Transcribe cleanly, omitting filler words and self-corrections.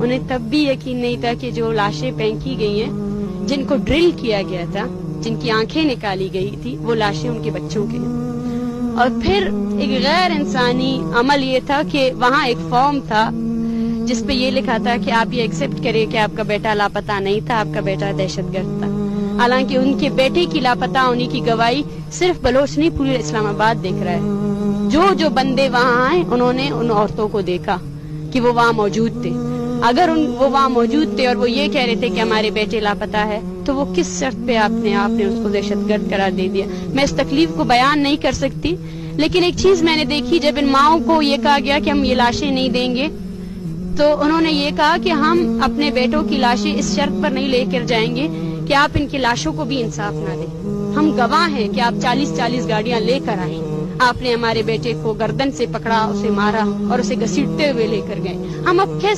انہیں تب بھی یقین نہیں تھا کہ جو لاشیں پھینکی گئی ہیں، جن کو ڈرل کیا گیا تھا، جن کی آنکھیں نکالی گئی تھی، وہ لاشیں ان کے بچوں کے ہیں۔ اور پھر ایک غیر انسانی عمل یہ تھا کہ وہاں ایک فارم تھا جس پہ یہ لکھا تھا کہ آپ یہ ایکسیپٹ کریں کہ آپ کا بیٹا لاپتہ نہیں تھا، آپ کا بیٹا دہشت گرد تھا۔ حالانکہ ان کے بیٹے کی لاپتہ ہونے کی گواہی صرف بلوچ نہیں، پورے اسلام آباد دیکھ رہا ہے۔ جو بندے وہاں آئے انہوں نے ان عورتوں کو دیکھا کہ وہ وہاں موجود تھے۔ اگر وہ وہاں موجود تھے اور وہ یہ کہہ رہے تھے کہ ہمارے بیٹے لاپتہ ہے، تو وہ کس شرط پہ آپ نے اس کو دہشت گرد قرار دے دیا؟ میں اس تکلیف کو بیان نہیں کر سکتی، لیکن ایک چیز میں نے دیکھی، جب ان ماؤں کو یہ کہا گیا کہ ہم یہ لاشیں نہیں دیں گے، تو انہوں نے یہ کہا کہ ہم اپنے بیٹوں کی لاشیں اس شرط پر نہیں لے کر جائیں گے کہ آپ ان کی لاشوں کو بھی انصاف نہ دیں۔ ہم گواہ ہیں کہ آپ 40 گاڑیاں لے کر آئے، آپ نے ہمارے بیٹے کو گردن سے پکڑا، اسے مارا اور اسے گھسیٹتے ہوئے لے کر گئے۔ ہم اب